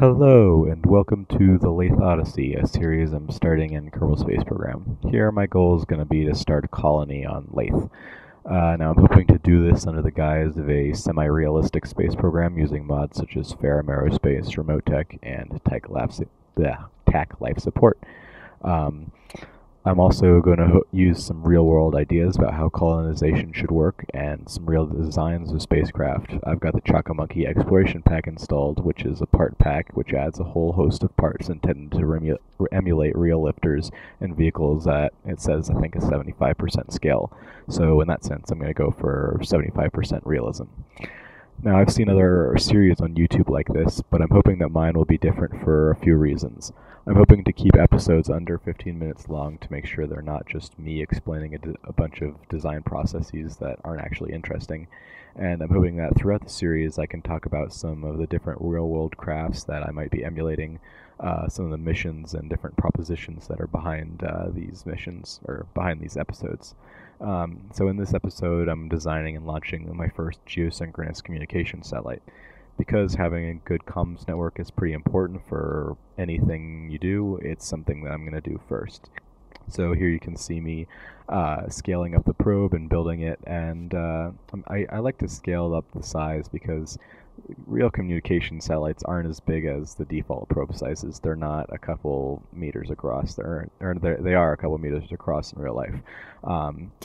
Hello, and welcome to the Laythe Odyssey, a series I'm starting in Kerbal Space Program. Here, my goal is going to be to start a colony on Laythe. Now, I'm hoping to do this under the guise of a semi-realistic space program using mods such as Ferrum Aerospace, Remote Tech, and TAC Life Support. Um, I'm also going to use some real-world ideas about how colonization should work and some real designs of spacecraft. I've got the Chakamonkey Exploration Pack installed, which is a part pack which adds a whole host of parts intended to emulate real lifters and vehicles at, it says, I think, a 75% scale. So in that sense, I'm going to go for 75% realism. Now, I've seen other series on YouTube like this, but I'm hoping that mine will be different for a few reasons. I'm hoping to keep episodes under 15 minutes long to make sure they're not just me explaining a bunch of design processes that aren't actually interesting. And I'm hoping that throughout the series I can talk about some of the different real-world crafts that I might be emulating, some of the missions and different propositions that are behind these missions, or behind these episodes. So in this episode, I'm designing and launching my first geosynchronous communication satellite. Because having a good comms network is pretty important for anything you do, it's something that I'm going to do first. So here you can see me scaling up the probe and building it, and I like to scale up the size because real communication satellites aren't as big as the default probe sizes. They're not a couple meters across. They are a couple meters across in real life.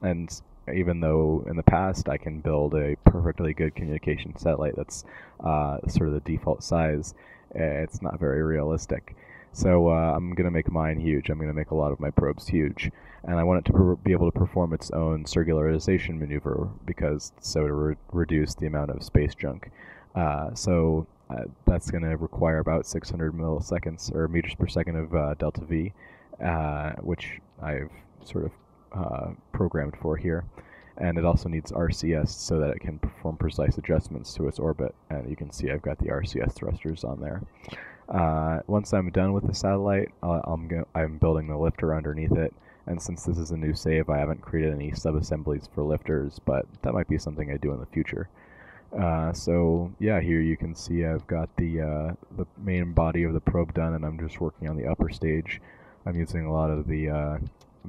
And even though in the past I can build a perfectly good communication satellite that's sort of the default size, it's not very realistic. So I'm going to make mine huge. I'm going to make a lot of my probes huge. And I want it to be able to perform its own circularization maneuver to reduce the amount of space junk. That's going to require about 600 milliseconds or meters per second of delta V, which I've sort of programmed for here. And it also needs RCS so that it can perform precise adjustments to its orbit. And you can see I've got the RCS thrusters on there. Once I'm done with the satellite, I'm building the lifter underneath it. And since this is a new save, I haven't created any sub-assemblies for lifters, but that might be something I do in the future. Here you can see I've got the main body of the probe done, and I'm just working on the upper stage. I'm using a lot of the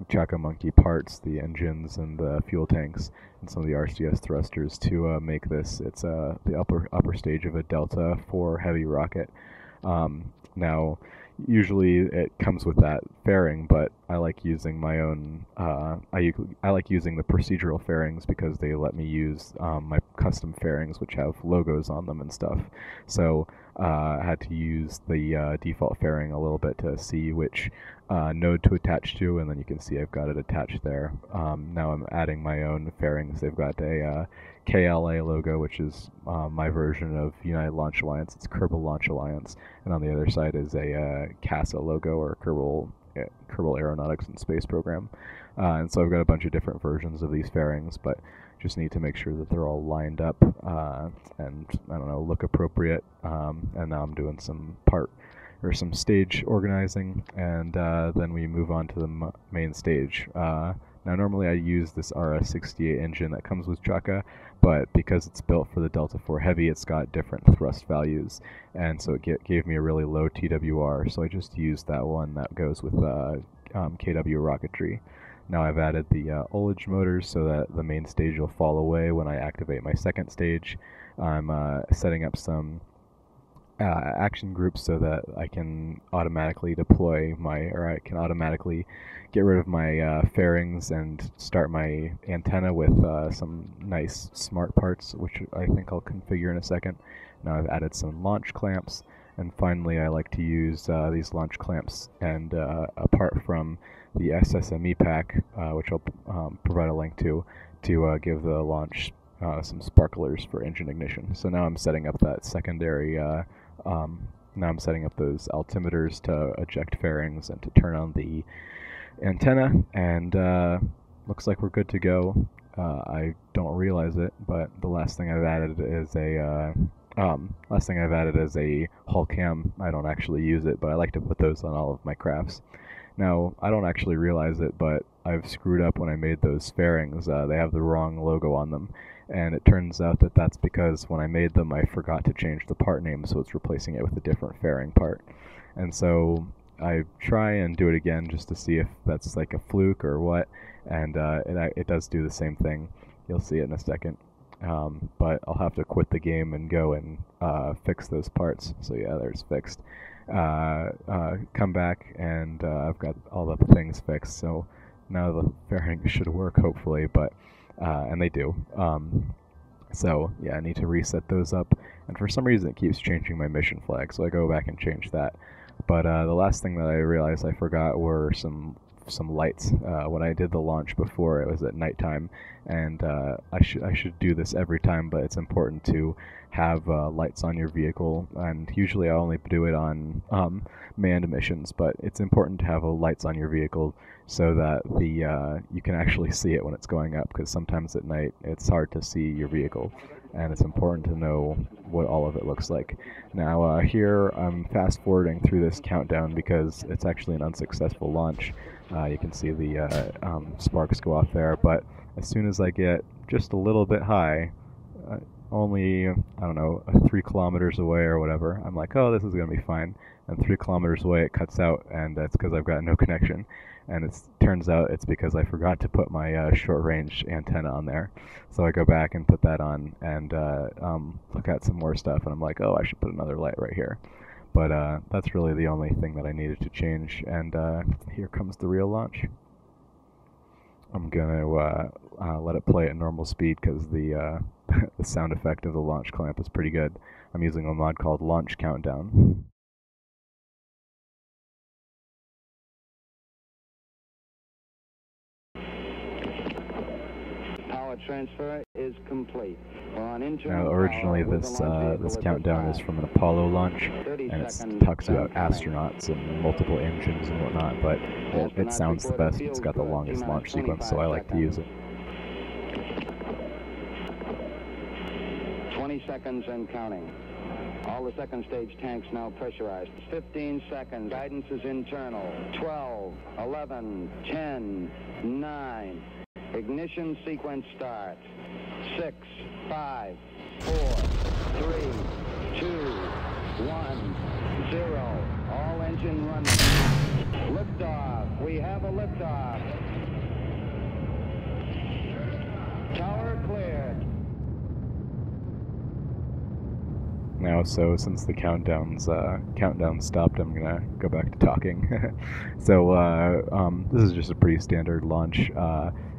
Chakamonkey parts, the engines and the fuel tanks, and some of the RCS thrusters to make this. It's the upper stage of a Delta IV heavy rocket. Now, usually it comes with that fairing, but I like using my own. I like using the procedural fairings because they let me use my custom fairings, which have logos on them and stuff. So I had to use the default fairing a little bit to see which node to attach to, and then you can see I've got it attached there. Now I'm adding my own fairings. They've got a KLA logo, which is my version of United Launch Alliance. It's Kerbal Launch Alliance, and on the other side is a CASA logo, or Kerbal Aeronautics and Space Program. And so I've got a bunch of different versions of these fairings, but just need to make sure that they're all lined up and, I don't know, look appropriate. And now I'm doing some stage organizing, and then we move on to the main stage. Now, normally I use this RS-68 engine that comes with Chaka, but because it's built for the Delta IV Heavy, it's got different thrust values, and so it gave me a really low TWR, so I just used that one that goes with KW rocketry. Now I've added the ullage motors so that the main stage will fall away when I activate my second stage. I'm setting up some action groups so that I can automatically I can automatically get rid of my fairings and start my antenna with some nice smart parts, which I think I'll configure in a second. Now I've added some launch clamps, and finally I like to use these launch clamps, and apart from the SSME pack, which I'll provide a link to give the launch some sparklers for engine ignition. So now I'm setting up that secondary now I'm setting up those altimeters to eject fairings and to turn on the antenna, and looks like we're good to go. I don't realize it, but the last thing I've added is a hull cam. I don't actually use it, but I like to put those on all of my crafts. Now, I don't actually realize it, but I've screwed up when I made those fairings. They have the wrong logo on them, and it turns out that that's because when I made them, I forgot to change the part name, so it's replacing it with a different fairing part. And so I try and do it again just to see if that's like a fluke or what, and it does do the same thing. You'll see it in a second. But I'll have to quit the game and go and fix those parts. So yeah, there's fixed. Come back and I've got all the things fixed. So now the fairings should work hopefully, but and they do. So yeah, I need to reset those up. And for some reason, it keeps changing my mission flag. So I go back and change that. But the last thing that I realized I forgot were some lights. When I did the launch before, it was at nighttime, and I should do this every time, but it's important to have lights on your vehicle, and usually I only do it on manned missions, but it's important to have lights on your vehicle so that you can actually see it when it's going up, because sometimes at night it's hard to see your vehicle, and it's important to know what all of it looks like. Now here I'm fast forwarding through this countdown because it's actually an unsuccessful launch. You can see the sparks go off there, but as soon as I get just a little bit high, only, I don't know, 3 kilometers away or whatever, I'm like, oh, this is going to be fine. And 3 kilometers away it cuts out, and that's because I've got no connection. And it turns out it's because I forgot to put my short-range antenna on there. So I go back and put that on and look at some more stuff, and I'm like, oh, I should put another light right here. But that's really the only thing that I needed to change, and here comes the real launch. I'm going to let it play at normal speed because the the sound effect of the launch clamp is pretty good. I'm using a mod called Launch Countdown. Power transfer is complete. Now, originally this countdown is from an Apollo launch, and it talks about astronauts and multiple engines and whatnot, but it sounds the best. It's got the longest launch sequence, so I like to use it. 20 seconds and counting. All the second stage tanks now pressurized. 15 seconds. Guidance is internal. 12, 11, 10, 9. Ignition sequence starts. 6, 5, 4, 3, 2, 1, 0. All engine running. Liftoff. We have a liftoff. Tower cleared. Now, so since the countdown stopped, I'm gonna go back to talking. So this is just a pretty standard launch,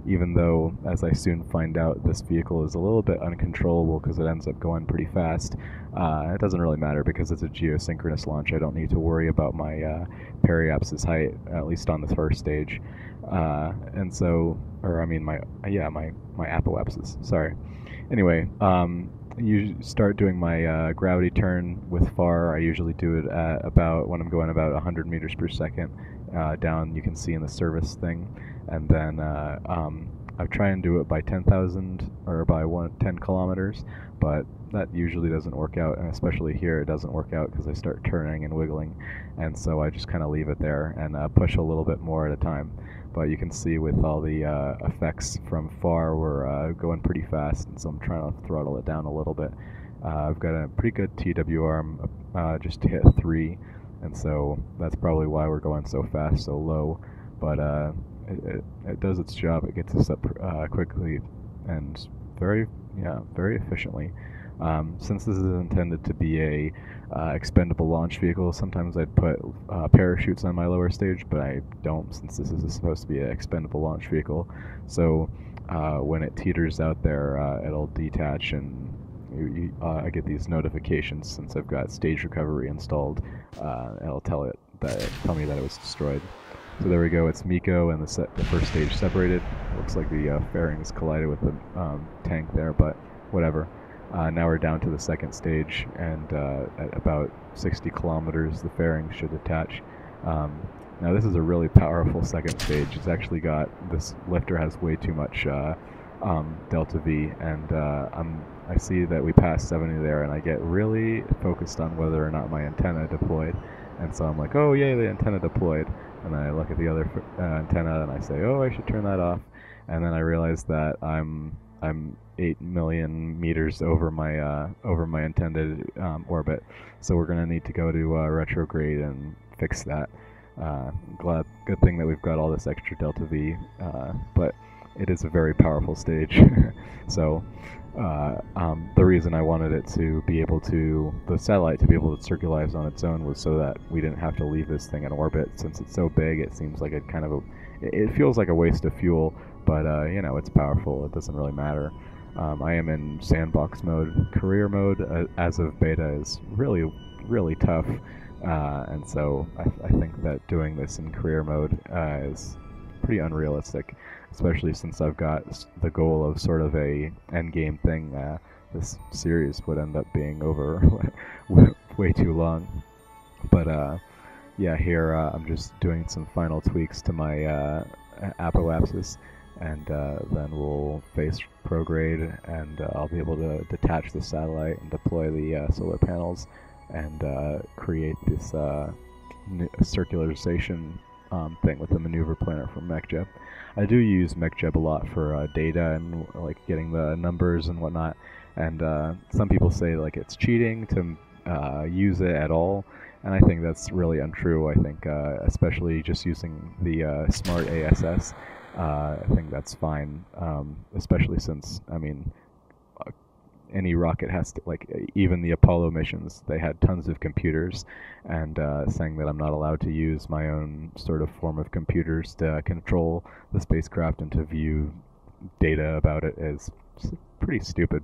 even though, as I soon find out, this vehicle is a little bit uncontrollable because it ends up going pretty fast. It doesn't really matter because it's a geosynchronous launch. I don't need to worry about my periapsis height, at least on the first stage. And so, or I mean my apoapsis. Sorry. Anyway, you start doing my gravity turn with FAR. I usually do it at about, when I'm going about 100 meters per second down, you can see in the service thing, and then I try and do it by 10,000 or by 10 kilometers, but that usually doesn't work out, and especially here it doesn't work out because I start turning and wiggling, and so I just kind of leave it there and push a little bit more at a time. But you can see with all the effects from FAR, we're going pretty fast, and so I'm trying to throttle it down a little bit. I've got a pretty good TWR just to hit 3, and so that's probably why we're going so fast, so low. But it does its job. It gets us up quickly and very efficiently. Since this is intended to be a expendable launch vehicle, sometimes I'd put parachutes on my lower stage, but I don't, since this is supposed to be an expendable launch vehicle. So when it teeters out there, it'll detach, and I get these notifications since I've got stage recovery installed. It'll tell me that it was destroyed. So there we go, it's Miko, and the first stage separated. Looks like the fairings collided with the tank there, but whatever. Now we're down to the second stage, and at about 60 kilometers the fairings should attach. Now this is a really powerful second stage. It's actually got, this lifter has way too much delta V, and I see that we passed 70 there, and I get really focused on whether or not my antenna deployed. And so I'm like, oh yay, the antenna deployed. and then I look at the other antenna and I say, oh, I should turn that off, and then I realize that I'm 8 million meters over my intended orbit, so we're gonna need to go to retrograde and fix that. Good thing that we've got all this extra delta V, but it is a very powerful stage. So the reason I wanted it to be able to, the satellite to be able to circularize on its own, was so that we didn't have to leave this thing in orbit. Since it's so big, it seems like it feels like a waste of fuel, but it's powerful. It doesn't really matter. I am in sandbox mode. Career mode, as of beta, is really, really tough. And so I think that doing this in career mode is pretty unrealistic, especially since I've got the goal of sort of a endgame thing. This series would end up being over way too long. But yeah, here I'm just doing some final tweaks to my apoapsis, and then we'll face prograde, and I'll be able to detach the satellite and deploy the solar panels, and create this circularization thing with the maneuver planner from MechJeb. I do use MechJeb a lot for data and like getting the numbers and whatnot, and some people say like it's cheating to use it at all, and I think that's really untrue. I think especially just using the smart ASS, I think that's fine, especially since, I mean, any rocket has to, like, even the Apollo missions, they had tons of computers, and saying that I'm not allowed to use my own sort of form of computers to control the spacecraft and to view data about it is pretty stupid.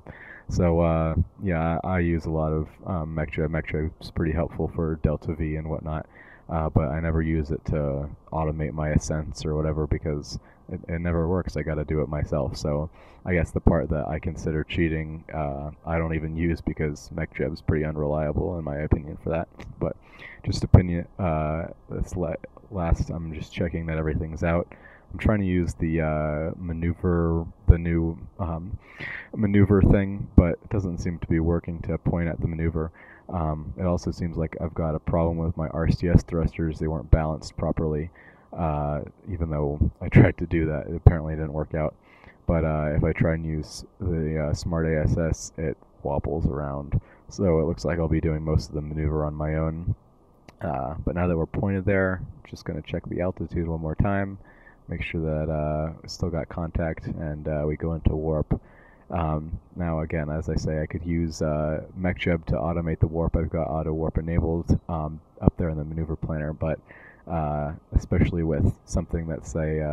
So yeah, I use a lot of MechJeb. MechJeb is pretty helpful for delta V and whatnot, but I never use it to automate my ascents or whatever, because it never works. I got to do it myself. So I guess the part that I consider cheating, I don't even use, because MechJeb is pretty unreliable in my opinion for that. But just opinion. Last, I'm just checking that everything's out. I'm trying to use the new maneuver thing, but it doesn't seem to be working to point at the maneuver. It also seems like I've got a problem with my RCS thrusters. They weren't balanced properly, even though I tried to do that. It apparently didn't work out. But if I try and use the smart ASS, it wobbles around. So it looks like I'll be doing most of the maneuver on my own. But now that we're pointed there, I'm just going to check the altitude one more time, make sure that we still got contact, and we go into warp. Now again, as I say, I could use MechJeb to automate the warp. I've got auto warp enabled up there in the maneuver planner, but especially with something that's, say,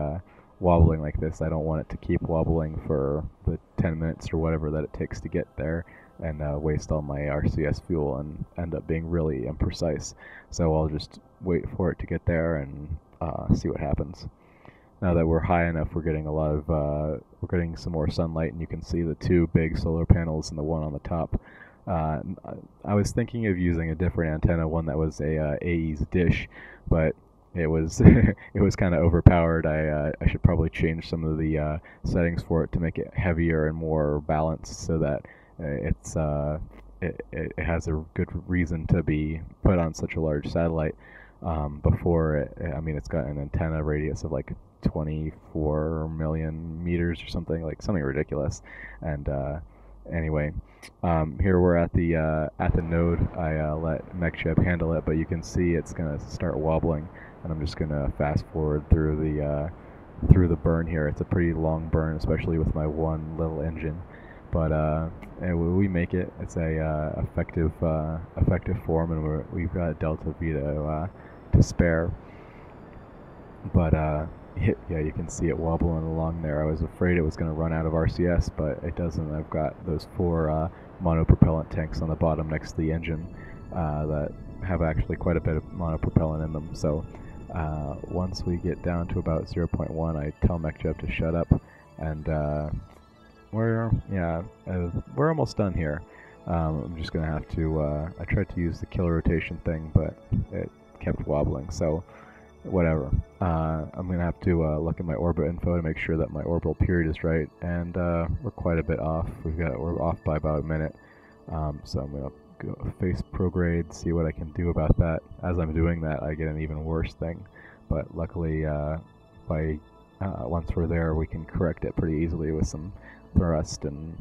wobbling like this, I don't want it to keep wobbling for the 10 minutes or whatever that it takes to get there, and waste all my RCS fuel and end up being really imprecise. So I'll just wait for it to get there and see what happens. Now that we're high enough, we're getting we're getting some more sunlight, and you can see the two big solar panels and the one on the top. I was thinking of using a different antenna, one that was a AE's dish, but it was it was kind of overpowered. I should probably change some of the settings for it to make it heavier and more balanced, so that it has a good reason to be put on such a large satellite. Before it, I mean, it's got an antenna radius of like 24 million meters or something, like something ridiculous. And anyway, here we're at the node. I let MechJeb handle it, but you can see it's gonna start wobbling, and I'm just gonna fast forward through the burn here. It's a pretty long burn, especially with my one little engine. But we make it. It's a effective form, and we've got delta V to spare. But yeah, you can see it wobbling along there. I was afraid it was going to run out of RCS, but it doesn't. I've got those 4 monopropellant tanks on the bottom next to the engine that have actually quite a bit of monopropellant in them. So once we get down to about 0.1, I tell MechJeb to shut up, and we're almost done here. I'm just gonna have to. I tried to use the killer rotation thing, but it kept wobbling. So whatever. I'm gonna have to look at my orbit info to make sure that my orbital period is right, and we're quite a bit off. We're off by about a minute. So I'm gonna go face prograde, see what I can do about that. As I'm doing that, I get an even worse thing. but luckily once we're there, we can correct it pretty easily with some thrust and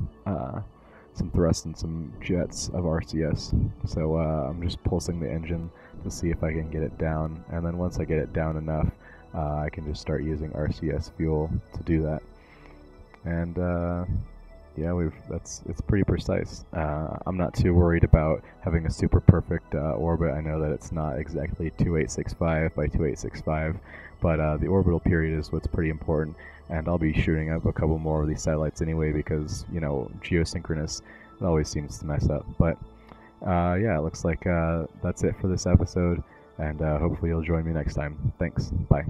some jets of RCS. So I'm just pulsing the engine to see if I can get it down, and then once I get it down enough, I can just start using RCS fuel to do that. And yeah, it's pretty precise. I'm not too worried about having a super perfect orbit. I know that it's not exactly 2865 by 2865, but the orbital period is what's pretty important. And I'll be shooting up a couple more of these satellites anyway because, you know, geosynchronous, it always seems to mess up. But yeah, it looks like that's it for this episode, and hopefully you'll join me next time. Thanks. Bye.